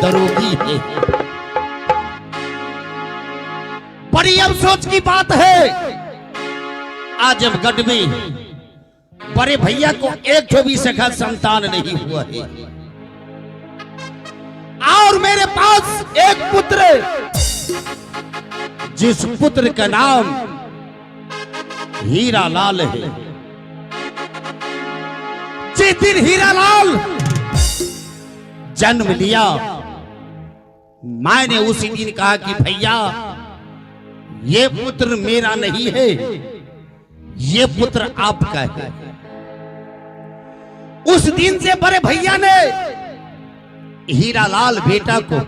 दरोगी है। बड़ी अफसोस की बात है आजमगढ़ में बड़े भैया को एक भी सखा संतान नहीं हुआ है और मेरे पास एक पुत्र जिस पुत्र का नाम हीरालाल है। जिस दिन हीरालाल जन्म लिया मैंने उसी दिन कहा कि भैया ये पुत्र मेरा नहीं है, ये पुत्र आपका है। उस दिन से बड़े भैया ने हीरालाल बेटा को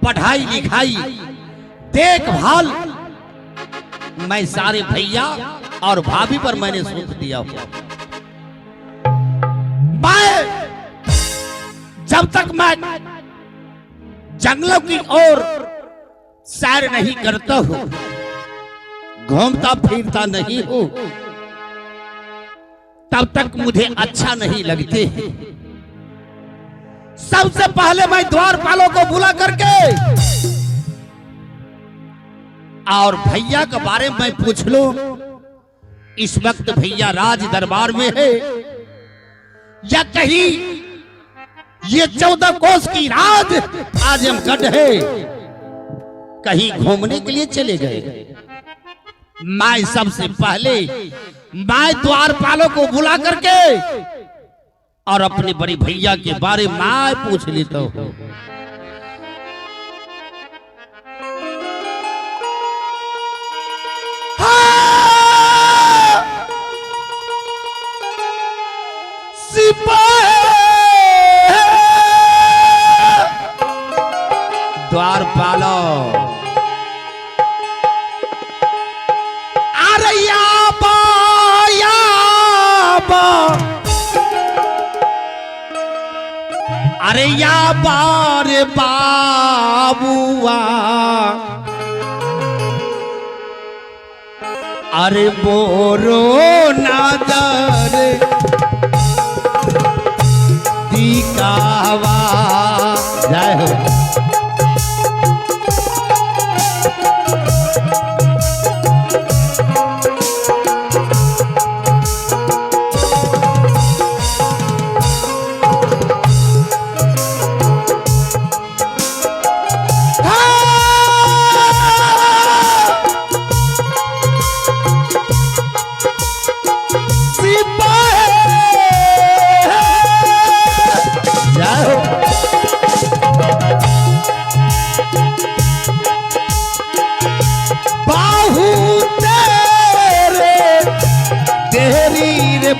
पढ़ाई लिखाई देखभाल मैं सारे भैया और भाभी पर मैंने सोच दिया हुआ। मैं जब तक मैं जंगलों की ओर सैर नहीं करता हूं, घूमता फिरता नहीं हूं, तब तक मुझे अच्छा नहीं लगते। सबसे पहले मैं द्वारपालों को बुला करके और भैया के बारे में पूछ लो। इस वक्त भैया राज दरबार में है या कहीं ये 14 कोस की राज आजमगढ़ है, कहीं घूमने के लिए चले गए। मैं सबसे पहले मैं द्वारपालों को बुला करके और अपने बड़े भैया के बारे में मैं पूछ लेता हूं। द्वारपालो अरे याबा याबा अरे याबा रे बाबुआ अरे बोरो नादर दिखावा जय हो।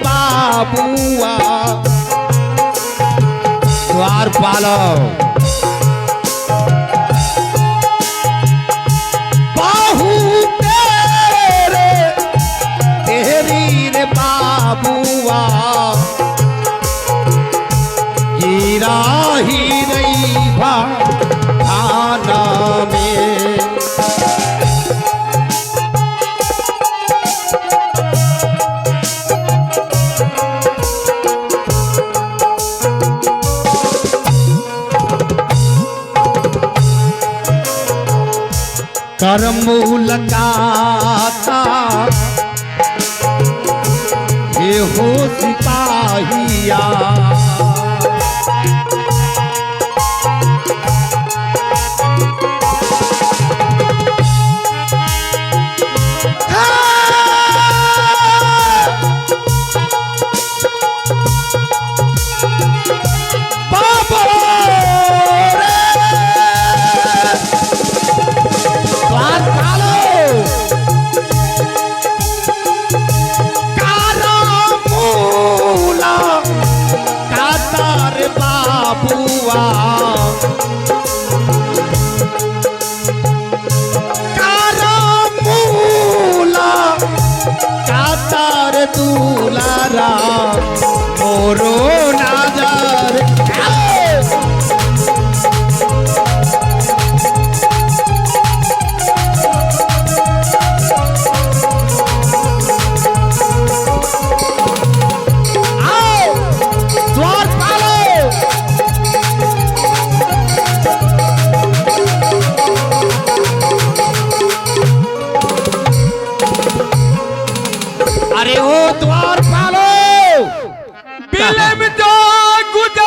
बाबुआ द्वारपालो बाहू तेरे तेरी रे बाबुआ हीरा ही रही भाना में। करमूल लगाता ये हो सिपाहिया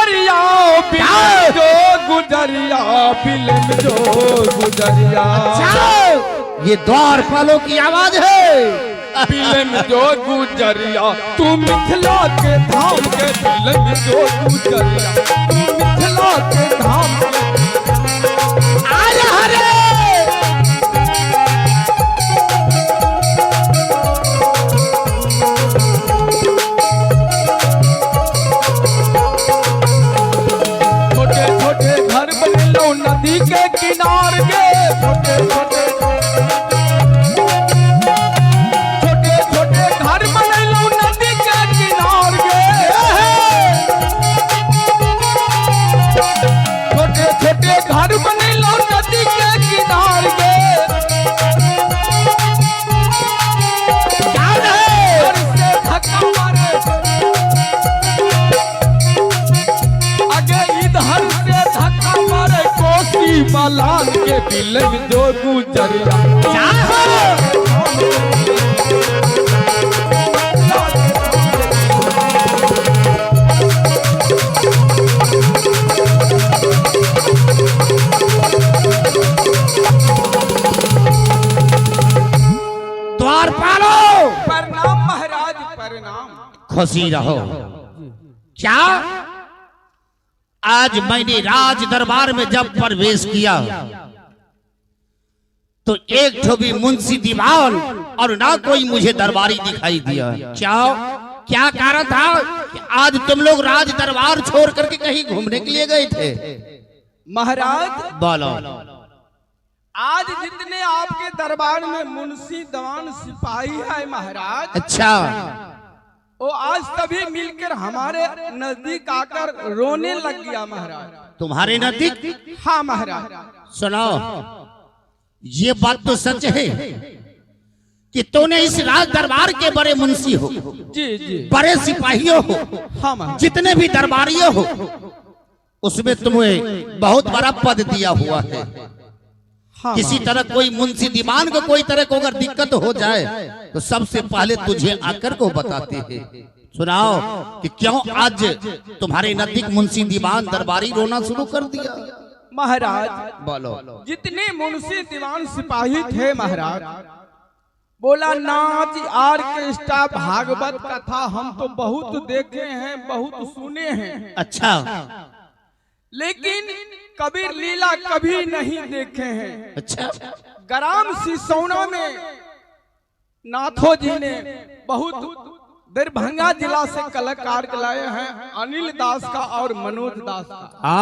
गुजरिया जो गुजरिया फिल्म जो गुजरिया। ये द्वारपालों की आवाज है। फिल्म जो गुजरिया तू मिथिला के धाम के फिल्म जो गुजरिया तू मिथिला के धाम के। छोटे छोटे घर बने लो नदी के किनार के छोटे छोटे घर बने लो नदी के किनार के छोटे छोटे घर बने लो नदी के किनार के। घर से धक्का मारे आगे इधर से धक्का मारे कोसी बलान के बिलन जो गुजरिया। द्वारपालो प्रणाम महाराज प्रणाम। खुशी रहो। क्या आज मैंने राज दरबार में जब प्रवेश किया तो एक ठो भी मुंशी दीवान और ना कोई मुझे दरबारी दिखाई दिया। क्या कारण था कि आज तुम लोग राज दरबार छोड़ करके कहीं घूमने के लिए गए थे? महाराज बोलो। आज जितने आपके दरबार में मुंशी दीवान सिपाही है महाराज, अच्छा, वो आज सभी मिलकर हमारे नजदीक आकर रोने लग गया महाराज। तुम्हारे नजदीक? हाँ महाराज। सुनो, ये बात तो सच है कि तूने इस राज दरबार के बड़े मुंशी हो, जी जी, बड़े सिपाहियों हो, हाँ महाराज, जितने भी दरबारियों हो, उसमें तुम्हें बहुत बड़ा पद दिया हुआ है। हाँ, किसी तरह कोई मुंशी दीवान को कोई तरह को अगर दिक्कत हो जाए तो सबसे पहले तुझे आकर को बताते हैं। सुनाओ कि क्यों आज तुम्हारे नजदीक मुंशी दीवान दरबारी रोना शुरू कर दिया? महाराज बोलो। जितने मुंशी दीवान सिपाही थे महाराज, बोला नाच ऑर्केस्ट्रा भागवत कथा हम तो बहुत देखे हैं, बहुत सुने हैं, अच्छा, लेकिन कबीर लीला कभी नहीं देखे हैं। अच्छा, ग्राम सिसौना में नाथो जी ने बहुत दरभंगा जिला से कलाकार लाए हैं, अनिल दास का और मनोज दास का।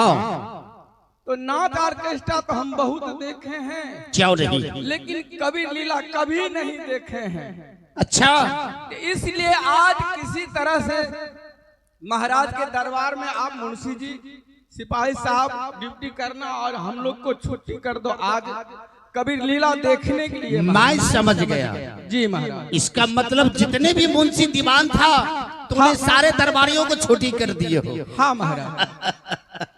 तो नाथ ऑर्केस्ट्रा तो हम बहुत देखे हैं, क्यों नहीं, लेकिन कबीर लीला कभी नहीं देखे हैं। अच्छा, इसलिए आज किसी तरह से महाराज के दरबार में आप मुंशी जी सिपाही साहब ड्यूटी करना और हम लोग को छुट्टी कर दो, आज कबीर लीला देखने के लिए। मैं समझ गया। जी महाराज। इसका मतलब जितने भी मुंशी दीवान था तुमने सारे दरबारियों को छुट्टी कर दिए हो। हाँ महाराज,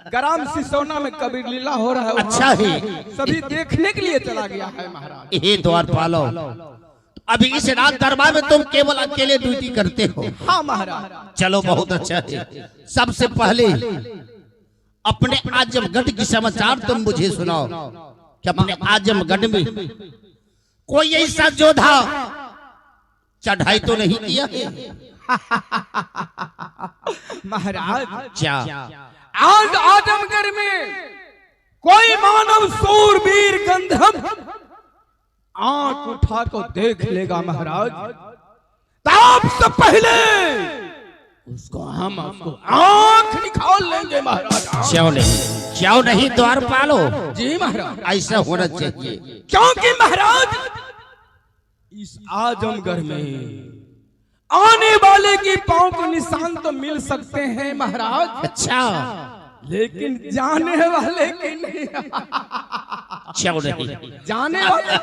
ग्राम सिसौना में कबीर लीला हो रहा है, अच्छा है, सभी देखने के लिए चला गया है महाराज। ये द्वारपालो, अभी इस रात दरबार में तुम केवल अकेले ड्यूटी करते हो? हाँ महाराज। चलो बहुत अच्छा है। सबसे पहले अपने आजमगढ़ की समाचार तुम मुझे सुनाओ कि अपने आजमगढ़ में कोई ऐसा योद्धा चढ़ाई तो नहीं किया है? महाराज क्या आज आजमगढ़ में कोई मानव सूरवीर गंधर्व आंख उठा को देख लेगा महाराज, तब से पहले उसको हम आपको आंख निकाल लेंगे महाराज। क्यों नहीं द्वारपालो? जी महाराज, ऐसा होना चाहिए, क्योंकि महाराज इस आजमगढ़ में आने वाले की पांव के निशान तो मिल सकते हैं महाराज, अच्छा, लेकिन जाने वाले की नहीं। क्यों नहीं? जाने वाले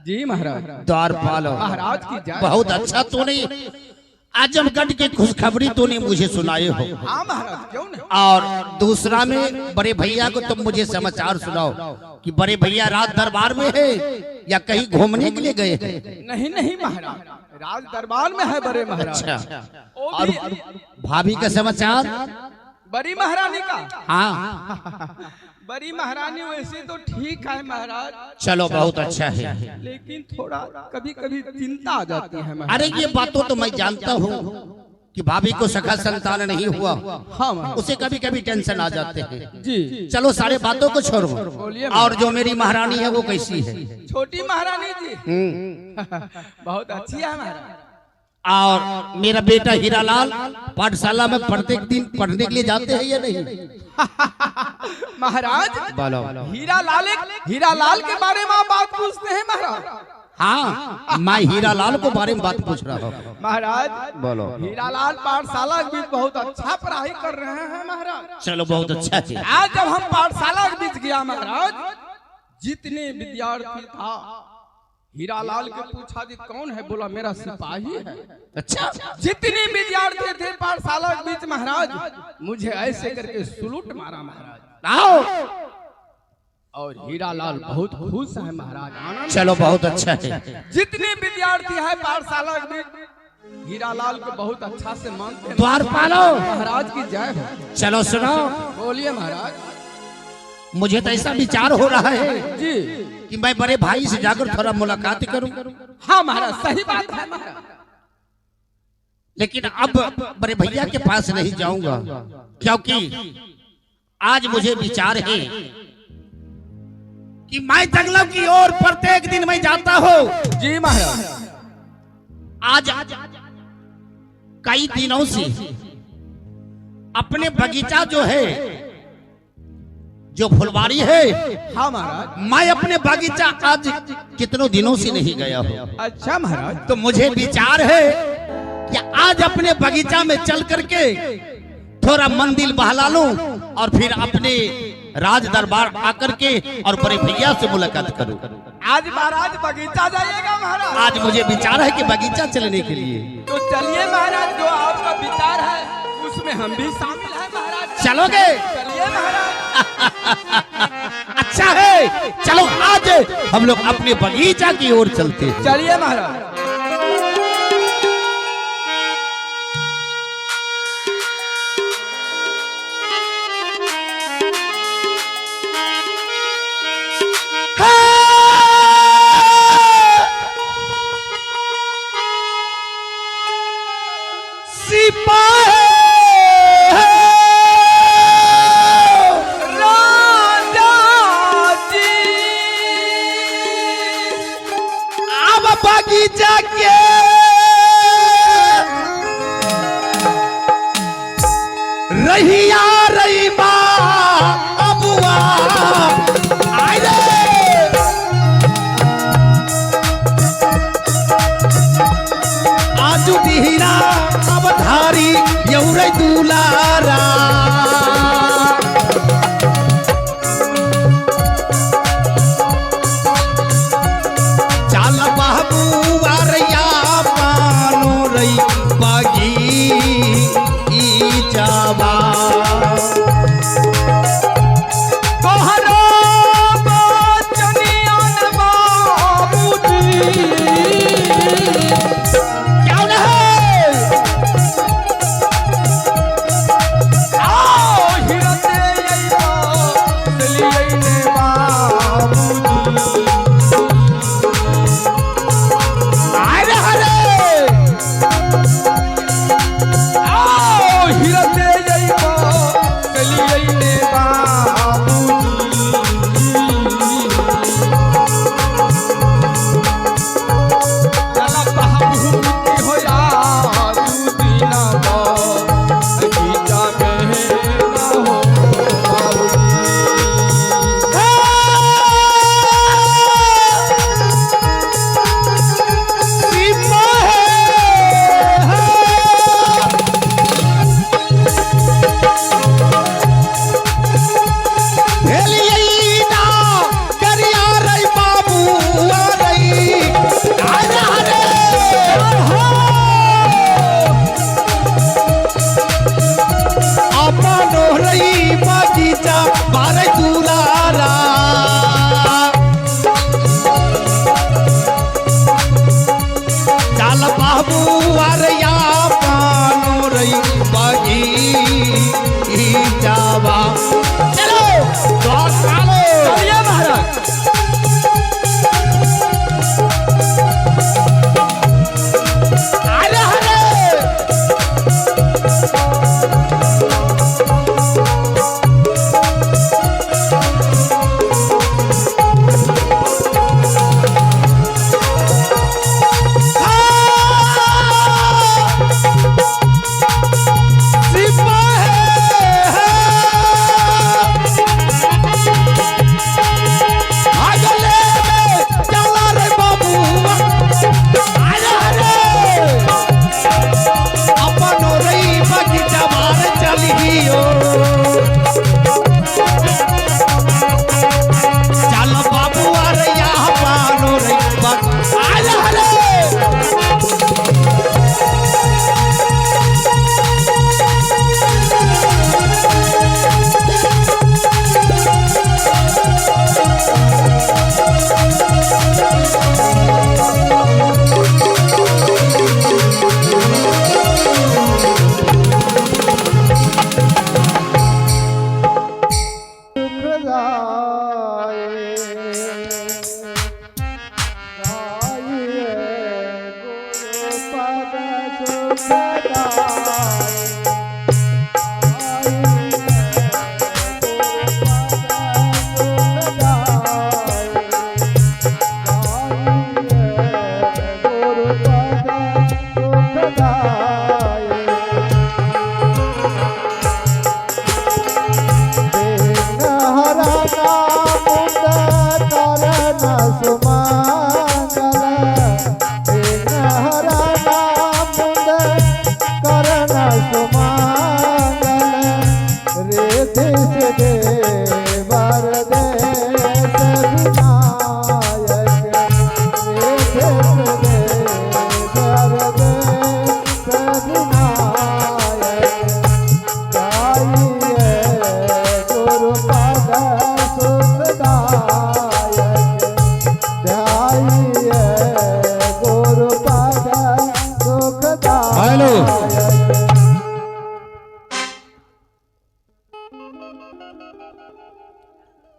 जी महाराज। द्वारपालो महाराज की जय। बहुत अच्छा तूने आजमगढ़ की खुशखबरी तूने मुझे सुनाए हो। हाँ महाराज, क्यों नहीं। और दूसरा में बड़े भैया को तुम मुझे समाचार सुनाओ कि बड़े भैया राज दरबार में है या कहीं घूमने के लिए गए हैं? नहीं नहीं महाराज, राज दरबार में है बड़े महाराज। अच्छा, और भाभी का समाचार? बड़ी महारानी का। हाँ बड़ी महारानी वैसे तो ठीक है महाराज, चलो बहुत अच्छा है, लेकिन थोड़ा कभी कभी चिंता आ जाती है महाराज। अरे ये बातों तो मैं जानता हूँ कि भाभी को सखा संतान नहीं हुआ, हाँ उसे कभी कभी टेंशन आ जाते हैं जी। चलो सारे बातों को छोड़ो, बोलिए और जो मेरी महारानी है वो कैसी है? छोटी महारानी जी बहुत अच्छी है महाराज। और मेरा बेटा हीरालाल पाठशाला में प्रत्येक दिन पढ़ने के लिए जाते हैं या नहीं? महाराज बोलो। हीरालाल के बारे में आप बात पूछते हैं महाराज? हाँ मैं हीरालाल को बारे में बात पूछ रहा हूँ महाराज। बोलो। हीरालाल पाठशाला के बीच बहुत अच्छा पढ़ाई कर रहे हैं महाराज। चलो बहुत अच्छा है। आज जब हम पाठशाला के बीच गया महाराज, जितने विद्यार्थी था हीरालाल के पूछा जी कौन है, बोला मेरा सिपाही है। अच्छा जितने विद्यार्थी थे पाठशाला के बीच महाराज, मुझे ऐसे करके सलूट मारा महाराज। आओ। और हीरालाल बहुत खुश है महाराज। चलो बहुत अच्छा है। जितने विद्यार्थी है पाठशाला के बीच हीरालाल को बहुत अच्छा से मानते हैं। द्वारपालो महाराज की जय हो। चलो सुनो, बोलिए महाराज। मुझे तो ऐसा विचार हो रहा है जी कि मैं बड़े भाई से जाकर थोड़ा मुलाकात करूं। हाँ महाराज सही बात है महाराज, लेकिन अब बड़े भैया के पास नहीं जाऊंगा, क्योंकि आज मुझे विचार है कि मैं जंगलों की ओर प्रत्येक दिन मैं जाता हूँ। जी महाराज। आज कई दिनों से अपने बगीचा जो है, जो फुलवारी है, हाँ महाराज। मैं अपने बगीचा आज कितनों दिनों से नहीं गया हूँ। अच्छा महाराज। तो मुझे विचार है कि आज अपने बगीचा में चल करके थोड़ा मंदिर बहला लूं और फिर अपने राज दरबार आकर के और बड़े भैया से मुलाकात करूं। आज महाराज बगीचा जाइएगा महाराज? आज मुझे विचार है कि बगीचा चलने के लिए। तो चलिए महाराज, जो आपका विचार है उसमें हम भी शामिल हैं महाराज। चलोगे? चलिए महाराज। अच्छा है, चलो आज हम लोग अपने बगीचा की ओर चलते हैं। चलिए महाराज। बगीचा के रहिया रही बा अबुआ आए रे। आजू दिहिरा अवधारी यौरे दुलारा, बाबू अरे या पानो रही बागी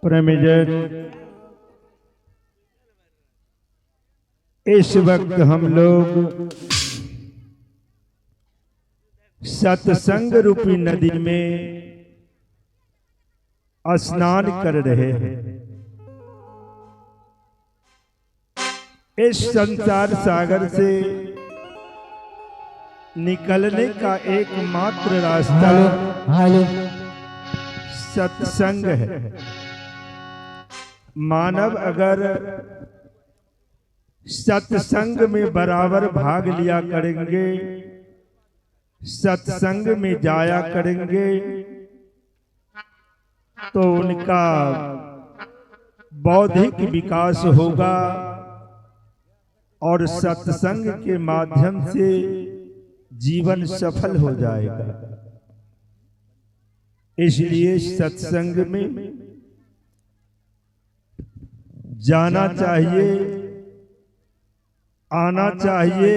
प्रेमीजन, इस वक्त हम लोग सत्संग रूपी नदी में स्नान कर रहे हैं। इस संसार सागर से निकलने का एकमात्र रास्ता सत्संग है। मानव अगर सत्संग में बराबर भाग लिया करेंगे, सत्संग में जाया करेंगे, तो उनका बौद्धिक विकास होगा और सत्संग के माध्यम से जीवन सफल हो जाएगा। इसलिए सत्संग में जाना चाहिए, आना चाहिए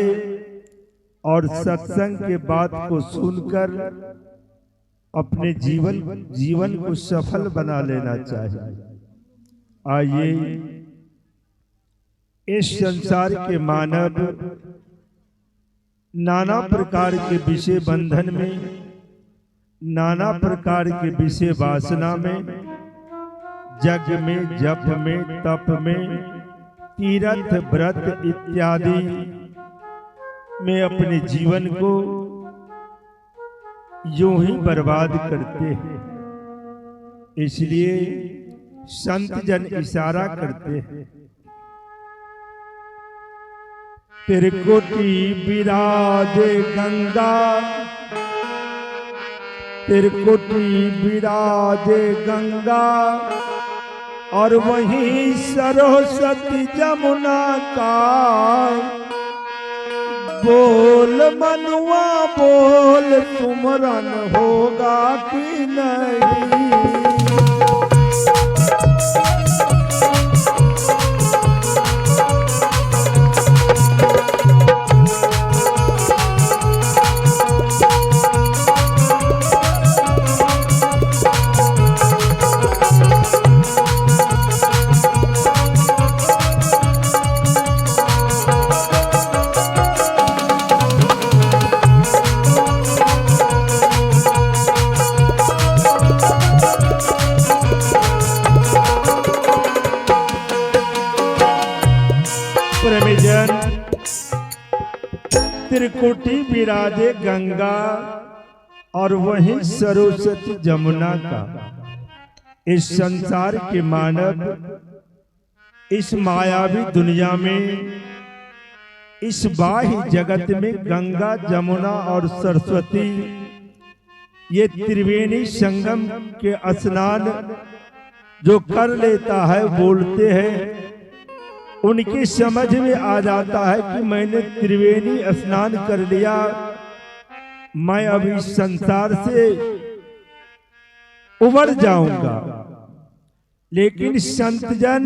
और सत्संग के बात को सुनकर अपने जीवन को सफल बना लेना चाहिए। आइए, इस संसार के मानव नाना प्रकार के विषय बंधन में, नाना प्रकार के विषय वासना में, जग में, जप में, तप में, तीर्थ व्रत इत्यादि में अपने जीवन को यूं ही बर्बाद करते हैं। इसलिए संत जन इशारा करते हैं, त्रिकुटी विराजे गंगा, त्रिकुटी विराजे गंगा, और वहीं सरस्वती जमुना का। बोल मनुआ बोल, सुमरन होगा कि नहीं। प्रेमीजन, त्रिकुटी विराजे गंगा और वहीं सरस्वती जमुना का। इस संसार के मानव इस मायावी दुनिया में, इस बाह्य जगत में गंगा, जमुना और सरस्वती, ये त्रिवेणी संगम के स्नान जो कर लेता है, बोलते हैं, उनकी समझ में आ जाता है कि मैंने त्रिवेणी स्नान कर लिया, मैं अभी संसार से उबर जाऊंगा। लेकिन संतजन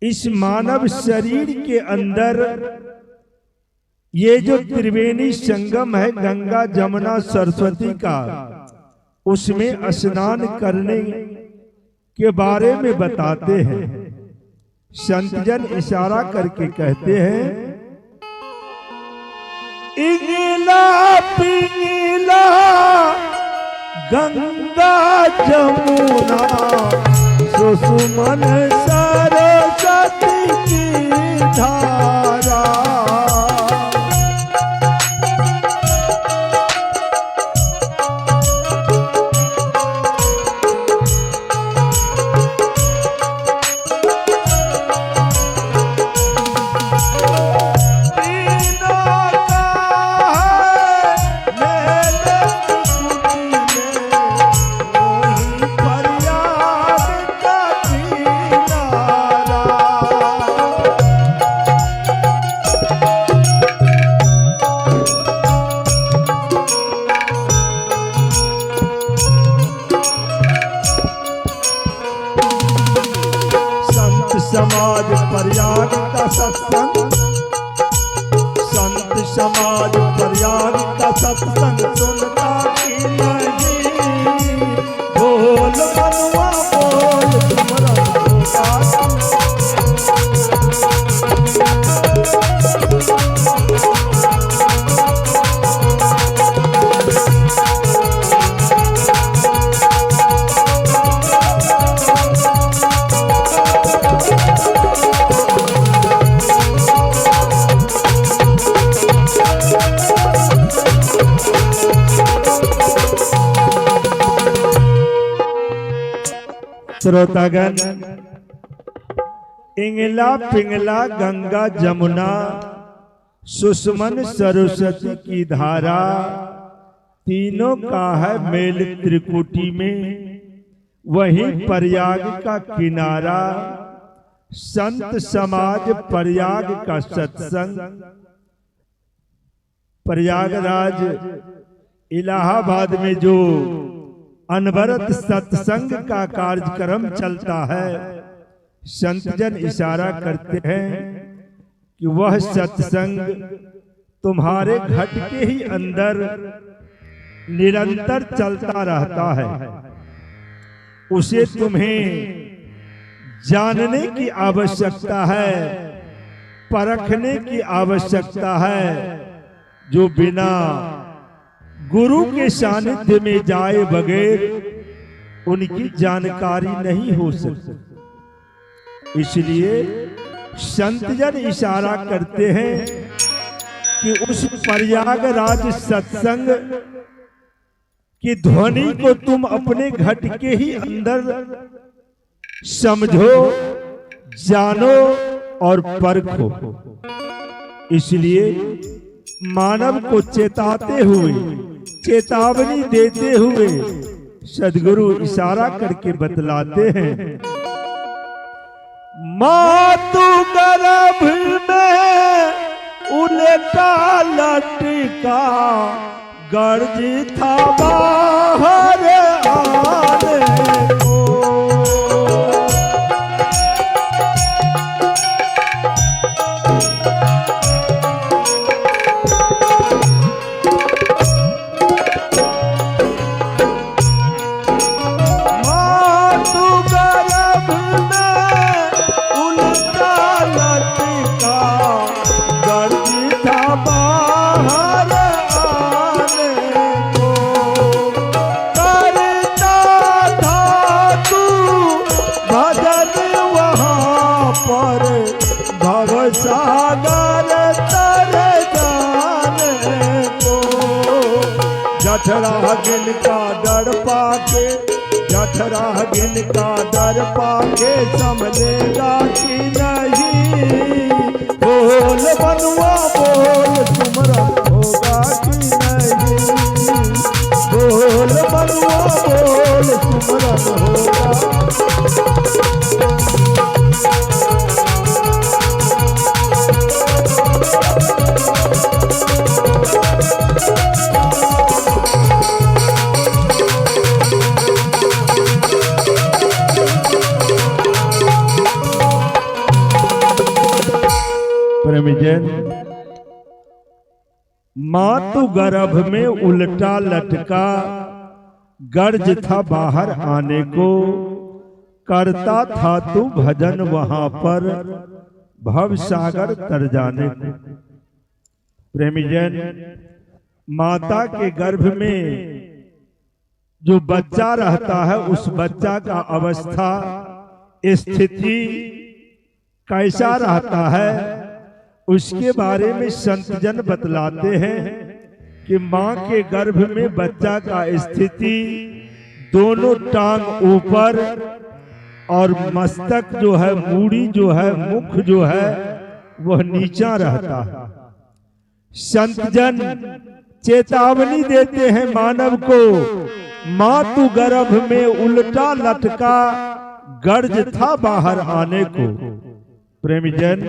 इस मानव शरीर के अंदर ये जो त्रिवेणी संगम है गंगा, जमुना, सरस्वती का, उसमें स्नान करने के बारे में बताते हैं। संतजन इशारा करके कहते हैं, इंगिला पिंगिला गंगा जमुना, सुसुमन सरस्वती की धारा। समाज प्रयाग का सत्संग, संत समाज प्रयाग का सत्संग सुनता कि नहीं। श्रोतागण, इंगला पिंगला गंगा जमुना सुषमन सरस्वती की धारा, तीनों का है मेल त्रिकुटी में, वहीं प्रयाग का किनारा, संत समाज प्रयाग का सत्संग। प्रयागराज इलाहाबाद में जो अनवरत सत्संग का कार्यक्रम चलता है, संतजन इशारा करते हैं कि वह सत्संग तुम्हारे घट के ही अंदर निरंतर चलता रहता है। उसे तुम्हें जानने की आवश्यकता है, परखने की आवश्यकता है, जो बिना गुरु के सानिध्य में जाए बगैर उनकी जानकारी नहीं हो सकती। इसलिए संतजन इशारा करते हैं कि उस प्रयागराज सत्संग की ध्वनि को तुम अपने घट के ही अंदर समझो, जानो और परखो। इसलिए मानव को चेताते हुए, चेतावनी देते हुए सदगुरु इशारा करके बतलाते हैं, मातु गर्भ में उल्टा लटका, गर्ज था बाहर आने को। जठरागिन का डर पाके, जठरागिन का डर पाके समझेगा कि नहीं, बोल बनुआ बोल सुमरन होगा कि नहीं, बोल बनुआ बोल सुमरन होगा। मातु गर्भ में उल्टा लटका, गर्ज था बाहर आने को, करता था तू भजन वहां पर, भव सागर तर जाने को। प्रेमीजन, माता के गर्भ में जो बच्चा रहता है, उस बच्चा का अवस्था, स्थिति कैसा रहता है, उसके बारे में संतजन बतलाते हैं कि माँ के गर्भ में बच्चा का स्थिति, दोनों टांग ऊपर और मस्तक जो है, मूड़ी जो है, मुख जो है वह नीचा रहता है। संतजन चेतावनी देते हैं मानव को, मातु गर्भ में उल्टा लटका, गर्ज था बाहर आने को। प्रेमीजन,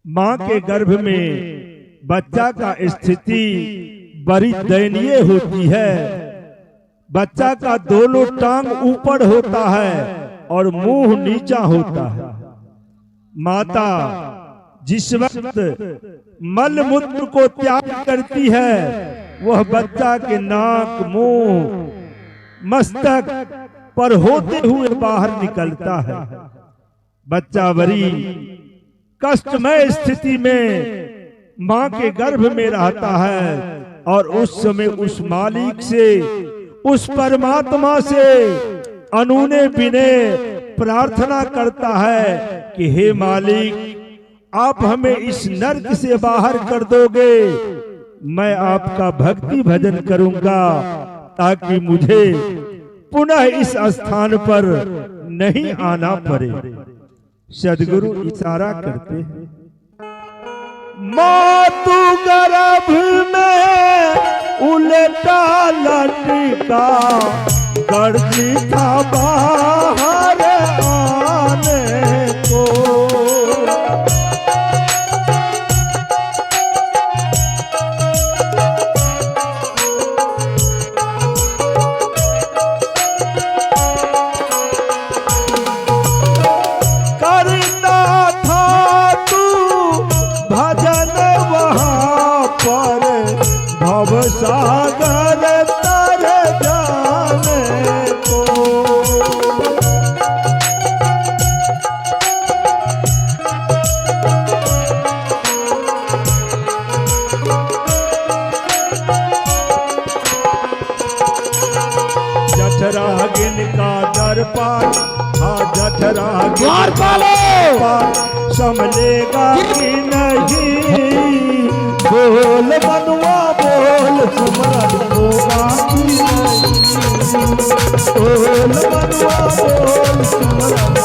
मां के गर्भ में बच्चा का स्थिति बड़ी दयनीय होती है। बच्चा का दोनों टांग ऊपर होता है और मुंह नीचा होता है। माता जिस वक्त मल मूत्र को त्याग करती है, वह बच्चा के नाक, मुंह, मस्तक पर होते हुए बाहर निकलता है। बच्चा बड़ी कष्टमय स्थिति में मां के गर्भ में रहता है और उस समय उस मालिक से, उस परमात्मा से अनूने बिने प्रार्थना करता है कि हे मालिक, आप हमें इस नर्क से बाहर कर दोगे, मैं आपका भक्ति भजन करूंगा ताकि मुझे पुनः इस स्थान पर नहीं आना पड़े। सदगुरु इशारा करते हैं, मातु गर्भ में उल्टा लटका गर्जी था बाहर आने को। सागर तर जाने को जठरागिन का दर्पण, हाँ जठरागिन संभलेगा कि नहीं, बोल मनुआ बोल सुमरन होगा कि नहीं, बोल मनुआ बोल सुमरन